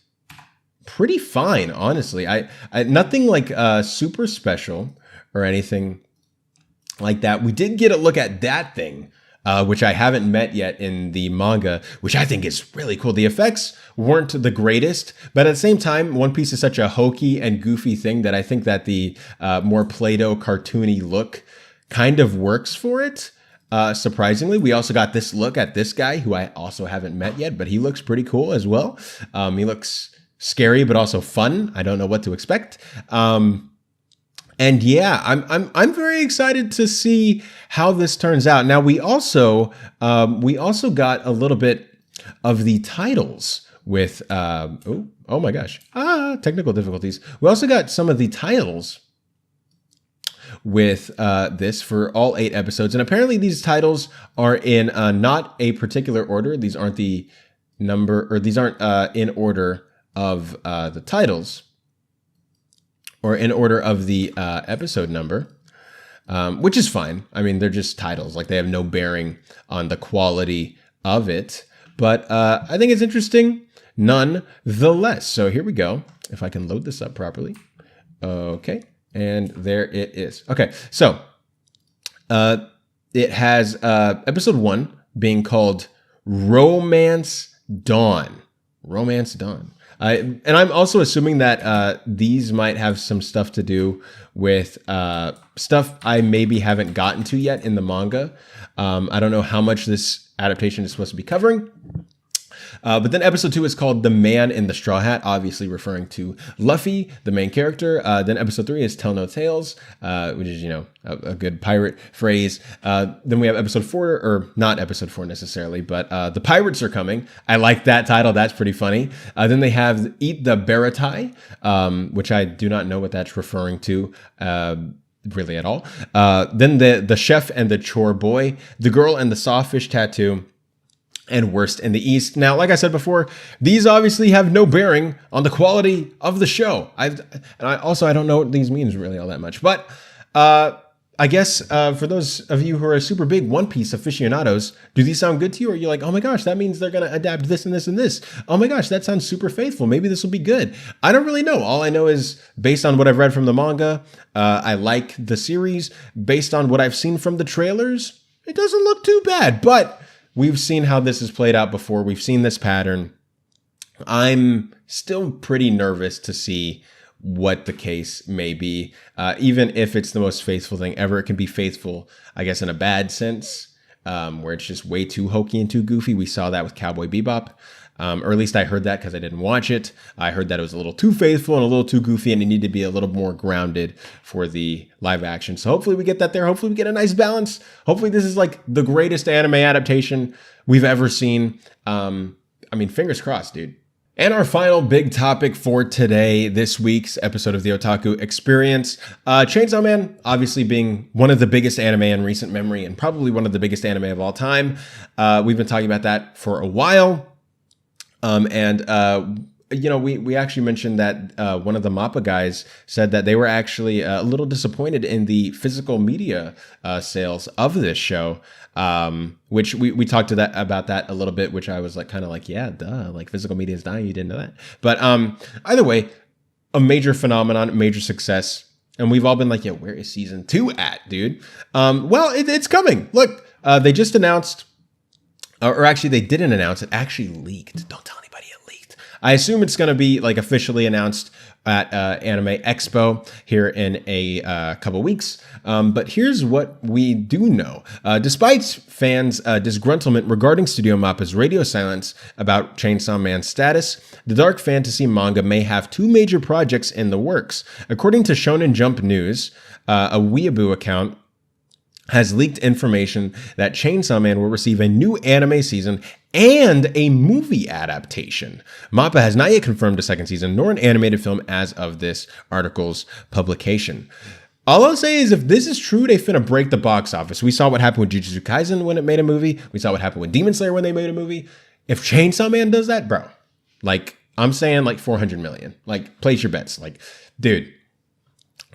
pretty fine, honestly. I nothing like super special or anything like that. We did get a look at that thing, which I haven't met yet in the manga, which I think is really cool. The effects weren't the greatest, but at the same time, One Piece is such a hokey and goofy thing that I think that the more Play-Doh cartoony look kind of works for it. Surprisingly, we also got this look at this guy who I also haven't met yet, but he looks pretty cool as well. He looks scary, but also fun. I don't know what to expect. And yeah, I'm very excited to see how this turns out. Now we also got a little bit of the titles with oh my gosh, technical difficulties. We also got some of the titles with this for all 8 episodes, and apparently these titles are in not a particular order. These aren't the number, or these aren't in order of the titles, or in order of the episode number, which is fine. I mean, they're just titles. Like, they have no bearing on the quality of it. But I think it's interesting nonetheless. So here we go. If I can load this up properly. Okay. And there it is. Okay. So it has episode 1 being called Romance Dawn. Romance Dawn. And I'm also assuming that these might have some stuff to do with stuff I maybe haven't gotten to yet in the manga. I don't know how much this adaptation is supposed to be covering. But then episode 2 is called The Man in the Straw Hat, obviously referring to Luffy, the main character. Then episode 3 is Tell No Tales, which is, a good pirate phrase. Then we have episode 4, or not episode 4 necessarily, but The Pirates Are Coming. I like that title. That's pretty funny. Then they have Eat the Baratai, which I do not know what that's referring to. Really at all. Then the Chef and the Chore Boy, The Girl and the Sawfish Tattoo, and Worst in the East. Now, like I said before, these obviously have no bearing on the quality of the show. I don't know what these means really all that much. But I guess for those of you who are super big One Piece aficionados, do these sound good to you? Or are you like, oh my gosh, that means they're going to adapt this and this and this. Oh my gosh, that sounds super faithful. Maybe this will be good. I don't really know. All I know is based on what I've read from the manga, I like the series. Based on what I've seen from the trailers, it doesn't look too bad. But we've seen how this has played out before. We've seen this pattern. I'm still pretty nervous to see what the case may be. Even if it's the most faithful thing ever, it can be faithful, I guess, in a bad sense, where it's just way too hokey and too goofy. We saw that with Cowboy Bebop. Or at least I heard that because I didn't watch it. I heard that it was a little too faithful and a little too goofy, and it needed to be a little more grounded for the live action. So hopefully we get that there. Hopefully we get a nice balance. Hopefully this is like the greatest anime adaptation we've ever seen. Fingers crossed, dude. And our final big topic for today, this week's episode of the Otaku Experience. Chainsaw Man, obviously being one of the biggest anime in recent memory and probably one of the biggest anime of all time. We've been talking about that for a while. We actually mentioned that one of the MAPPA guys said that they were actually a little disappointed in the physical media sales of this show, which we talked about that a little bit, which I was yeah, duh, like physical media is dying. You didn't know that. But either way, a major phenomenon, major success. And we've all been like, yeah, where is season 2 at, dude? It's coming. Look, they just announced. Or actually, they didn't announce it. Actually leaked. Don't tell anybody it leaked. I assume it's going to be like officially announced at Anime Expo here in a couple weeks. But here's what we do know. Despite fans' disgruntlement regarding Studio Mappa's radio silence about Chainsaw Man's status, the dark fantasy manga may have 2 major projects in the works. According to Shonen Jump News, a Weeaboo account has leaked information that Chainsaw Man will receive a new anime season and a movie adaptation. MAPPA has not yet confirmed a second season nor an animated film as of this article's publication. All I'll say is if this is true, they finna break the box office. We saw what happened with Jujutsu Kaisen when it made a movie. We saw what happened with Demon Slayer when they made a movie. If Chainsaw Man does that, bro, like I'm saying like 400 million. Like place your bets. Like, dude,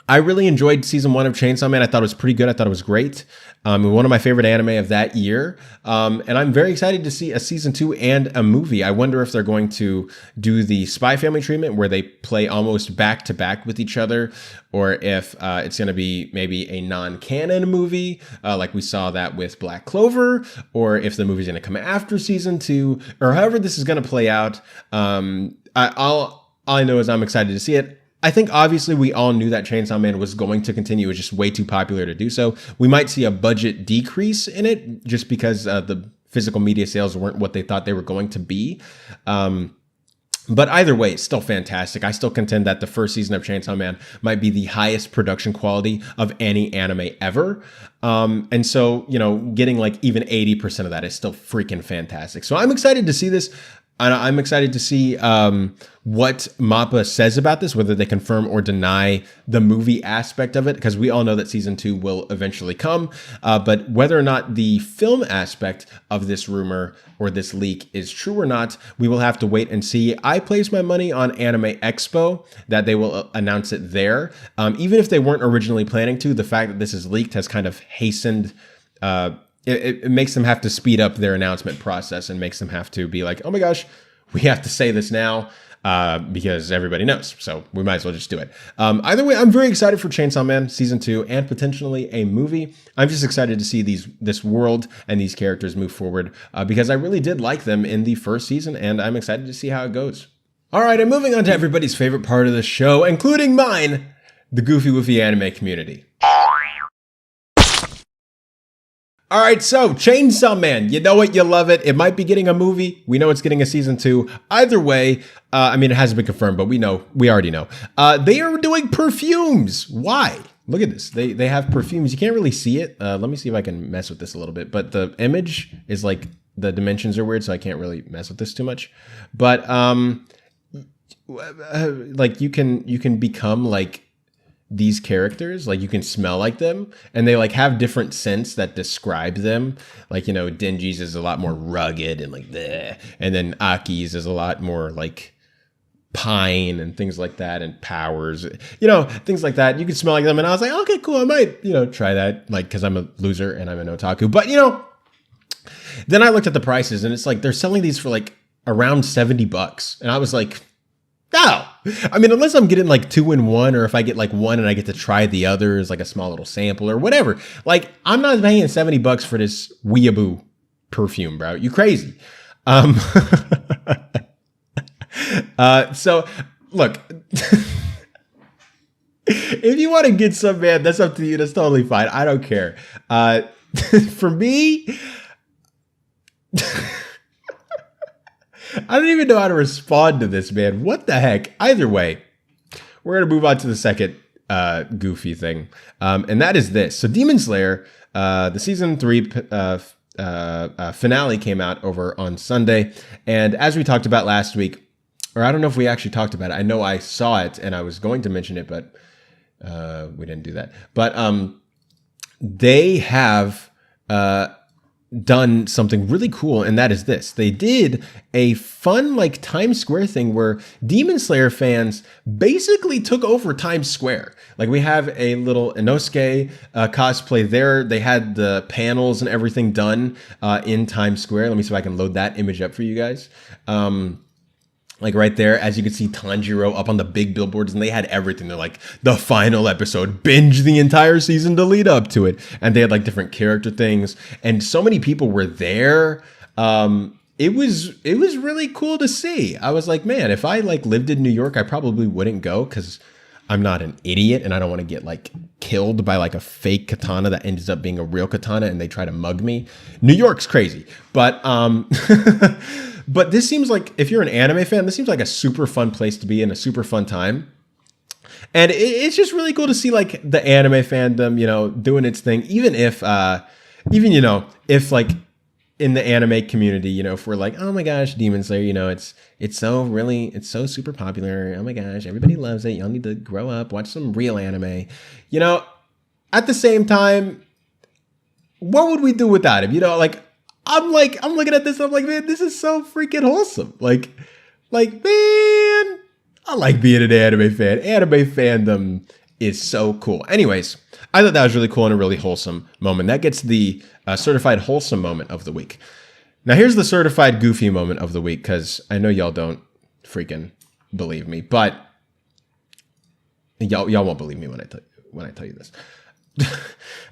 I really enjoyed season 1 of Chainsaw Man. I thought it was pretty good. I thought it was great. One of my favorite anime of that year. And I'm very excited to see a season 2 and a movie. I wonder if they're going to do the Spy Family treatment where they play almost back to back with each other, or if it's going to be maybe a non-canon movie, like we saw that with Black Clover, or if the movie's going to come after season 2, or however this is going to play out. All I know is I'm excited to see it. I think obviously we all knew that Chainsaw Man was going to continue. It was just way too popular to do so. We might see a budget decrease in it just because the physical media sales weren't what they thought they were going to be. But either way, it's still fantastic. I still contend that the first season of Chainsaw Man might be the highest production quality of any anime ever. And so, you know, getting like even 80% of that is still freaking fantastic. So I'm excited to see this. I'm excited to see what MAPPA says about this, whether they confirm or deny the movie aspect of it, because we all know that season 2 will eventually come. But whether or not the film aspect of this rumor or this leak is true or not, we will have to wait and see. I place my money on Anime Expo that they will announce it there. Even if they weren't originally planning to, the fact that this is leaked has kind of hastened it makes them have to speed up their announcement process and makes them have to be like, oh my gosh, we have to say this now because everybody knows. So we might as well just do it. Either way, I'm very excited for Chainsaw Man season 2 and potentially a movie. I'm just excited to see this world and these characters move forward because I really did like them in the first season, and I'm excited to see how it goes. All right, and moving on to everybody's favorite part of the show, including mine, the Goofy Woofy anime community. All right, so Chainsaw Man, you know it, you love it. It might be getting a movie. We know it's getting a season 2. Either way, I mean, it hasn't been confirmed, but we already know. They are doing perfumes. Why? Look at this. They have perfumes. You can't really see it. Let me see if I can mess with this a little bit. But the image is like, the dimensions are weird, so I can't really mess with this too much. But like you can become like these characters, like you can smell like them, and they like have different scents that describe them. Like, you know, Denji's is a lot more rugged and like bleh, and then Aki's is a lot more like pine and things like that, and Powers, you know, things like that. You can smell like them, and I was like, okay, cool, I might, you know, try that, like, because I'm a loser and I'm an otaku. But you know, then I looked at the prices, and it's like they're selling these for like around $70, and I was like, no, I mean, unless I'm getting like 2 in 1, or if I get like one and I get to try the others, like a small little sample or whatever. Like, I'm not paying $70 for this weeaboo perfume, bro. You crazy. So look, if you want to get some, man, that's up to you. That's totally fine. I don't care. For me, I don't even know how to respond to this, man. What the heck? Either way, we're going to move on to the second goofy thing. And that is this. So Demon Slayer, the season 3 finale came out over on Sunday. And as we talked about last week, or I don't know if we actually talked about it. I know I saw it and I was going to mention it, but we didn't do that. But they have done something really cool, and that is this. They did a fun like Times Square thing where Demon Slayer fans basically took over Times Square. Like, we have a little Inosuke cosplay there. They had the panels and everything done in Times Square. Let me see if I can load that image up for you guys. Like right there, as you can see Tanjiro up on the big billboards, and they had everything. They're like, the final episode, binge the entire season to lead up to it. And they had like different character things, and so many people were there. It was really cool to see. I was like, man, if I like lived in New York, I probably wouldn't go because I'm not an idiot and I don't want to get like killed by like a fake katana that ends up being a real katana and they try to mug me. New York's crazy. But but this seems like, if you're an anime fan, this seems like a super fun place to be in, a super fun time. And it's just really cool to see like the anime fandom, you know, doing its thing. Even if, you know, if like in the anime community, you know, if we're like, oh my gosh, Demon Slayer, you know, it's so super popular. Oh my gosh, everybody loves it. Y'all need to grow up, watch some real anime. You know, at the same time, what would we do without him? You know, like I'm looking at this. I'm like, man, this is so freaking wholesome. Like, man, I like being an anime fan. Anime fandom is so cool. Anyways, I thought that was really cool and a really wholesome moment. That gets the certified wholesome moment of the week. Now, here's the certified goofy moment of the week, because I know y'all don't freaking believe me, but y'all won't believe me when I tell you this.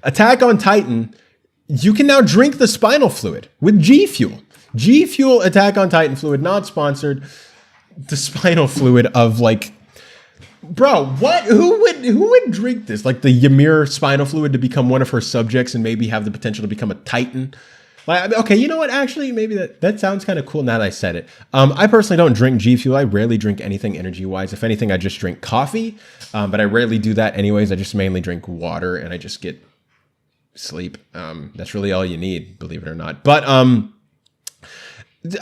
Attack on Titan. You can now drink the spinal fluid with G Fuel. G Fuel Attack on Titan fluid, not sponsored. The spinal fluid of like, bro, what? Who would drink this? Like the Ymir spinal fluid to become one of her subjects and maybe have the potential to become a Titan. Like, okay, you know what? Actually, maybe that sounds kind of cool now that I said it. I personally don't drink G Fuel. I rarely drink anything energy-wise. If anything, I just drink coffee. But I rarely do that anyways. I just mainly drink water and I just get sleep. That's really all you need, believe it or not. But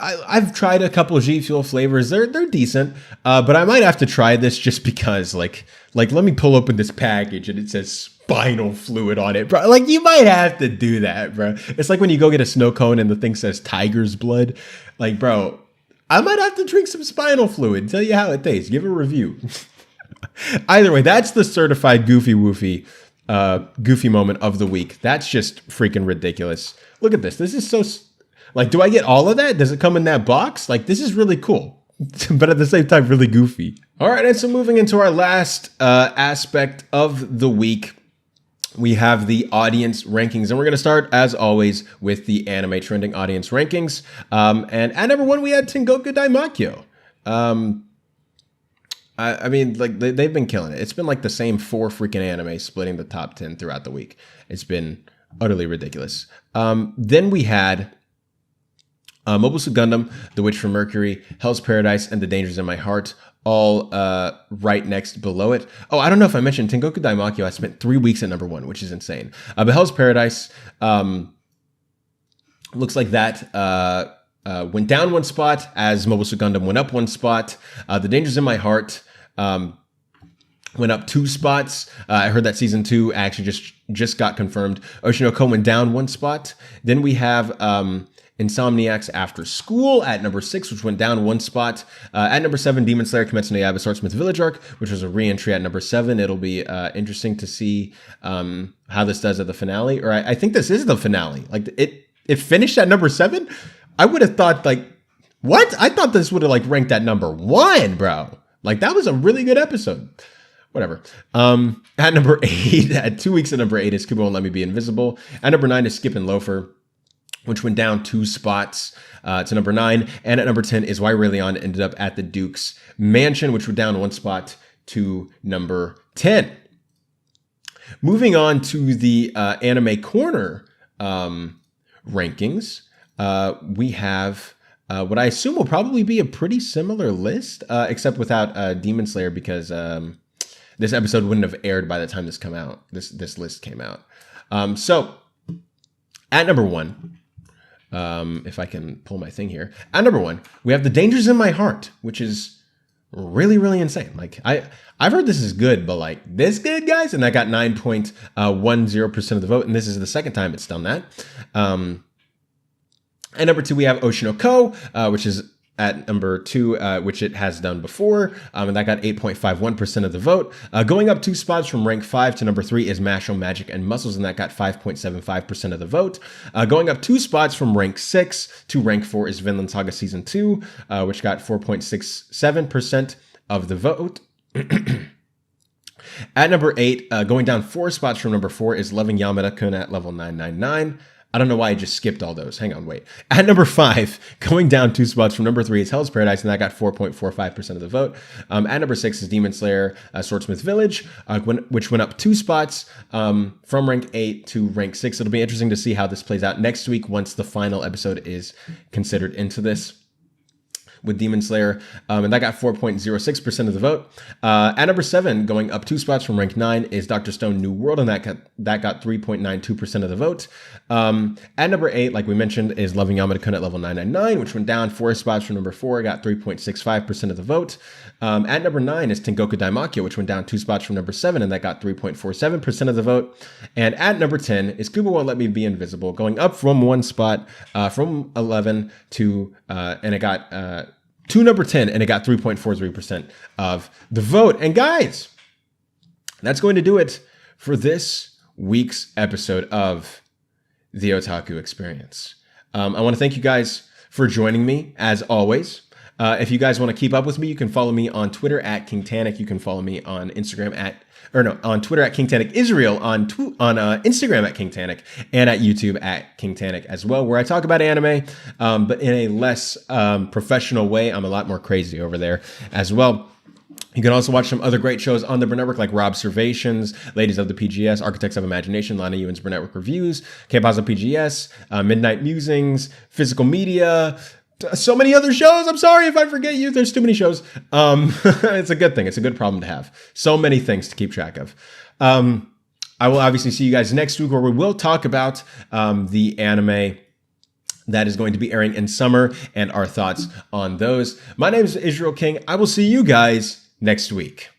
I've tried a couple of G Fuel flavors. They're decent, but I might have to try this just because, like let me pull open this package and it says spinal fluid on it, bro. Like, you might have to do that, bro. It's like when you go get a snow cone and the thing says tiger's blood. Like, bro, I might have to drink some spinal fluid. Tell you how it tastes. Give a review. Either way, that's the certified goofy woofy goofy moment of the week. That's just freaking ridiculous. Look at this. This is so. Like, do I get all of that? Does it come in that box? Like, this is really cool, but at the same time, really goofy. All right, and so moving into our last aspect of the week, we have the audience rankings. And we're going to start, as always, with the anime trending audience rankings. And at number 1, we had Tengoku Daimakyo. I mean, like, they've been killing it. It's been like the same 4 freaking anime splitting the top 10 throughout the week. It's been utterly ridiculous. Then we had Mobile Suit Gundam, The Witch from Mercury, Hell's Paradise, and The Dangers in My Heart, all right next below it. Oh, I don't know if I mentioned Tengoku Daimakyo. I spent 3 weeks at number 1, which is insane. But Hell's Paradise looks like that went down 1 spot as Mobile Suit Gundam went up 1 spot. The Dangers in My Heart went up 2 spots. I heard that season 2 actually just got confirmed. Oshi no Ko went down 1 spot. Then we have Insomniacs After School at number 6, which went down 1 spot. At number 7, Demon Slayer Kimetsu no Yaiba Swordsmith Village Arc, which was a re-entry at number 7. It'll be interesting to see how this does at the finale. Or I think this is the finale. Like, it finished at number 7? I would have thought, like, what? I thought this would have, like, ranked at number 1, bro. Like, that was a really good episode. Whatever. At number 8, at 2 weeks at number 8 is Kubo Won't Let Me Be Invisible. At number 9 is Skip and Loafer, which went down 2 spots to number 9. And at number 10 is Why Raelion ended up at the Duke's Mansion, which went down 1 spot to number 10. Moving on to the Anime Corner rankings, we have what I assume will probably be a pretty similar list, except without Demon Slayer, because this episode wouldn't have aired by the time this list came out. So at number 1, if I can pull my thing here. At number 1, we have The Dangers in My Heart, which is really, really insane. Like, I've heard this is good, but like, this good, guys? And I got 9.10% of the vote, and this is the second time it's done that. At number 2, we have Oshi no Ko, which is at number 2, which it has done before, and that got 8.51% of the vote. Going up 2 spots from rank 5 to number 3 is Mashle, Magic, and Muscles, and that got 5.75% of the vote. Going up 2 spots from rank 6 to rank 4 is Vinland Saga Season 2, which got 4.67% of the vote. At number 8, going down 4 spots from number 4 is Loving Yamada-kun at level 999. I don't know why I just skipped all those. Hang on, wait. At number 5, going down 2 spots from number 3 is Hell's Paradise, and that got 4.45% of the vote. At number 6 is Demon Slayer Swordsmith Village, which went up 2 spots from rank 8 to rank 6. It'll be interesting to see how this plays out next week once the final episode is considered into this. with Demon Slayer, and that got 4.06% of the vote. At number 7, going up 2 spots from rank 9, is Dr. Stone New World, and that got 3.92% of the vote. At number 8, like we mentioned, is Loving Yamada-kun at level 999, which went down 4 spots from number 4, got 3.65% of the vote. At number 9 is Tengoku Daimakyo, which went down 2 spots from number 7, and that got 3.47% of the vote. And at number 10 is Kubo Won't Let Me Be Invisible, going up from 1 spot from 11 to, and it got to number 10, and it got 3.43% of the vote. And guys, that's going to do it for this week's episode of The Otaku Experience. I want to thank you guys for joining me, as always. If you guys want to keep up with me, you can follow me on Twitter at King Tannic. You can follow me on Instagram on Twitter at King Tannic Israel, on Instagram at King Tannic, and at YouTube at King Tannic as well, where I talk about anime, but in a less professional way. I'm a lot more crazy over there as well. You can also watch some other great shows on the Bur Network, like Robservations, Ladies of the PGS, Architects of Imagination, Lana Ewan's Bur Network Reviews, K-Paz of PGS, Midnight Musings, Physical Media, so many other shows. I'm sorry if I forget you. There's too many shows. It's a good thing. It's a good problem to have. So many things to keep track of. I will obviously see you guys next week, where we will talk about the anime that is going to be airing in summer and our thoughts on those. My name is Israel King. I will see you guys next week.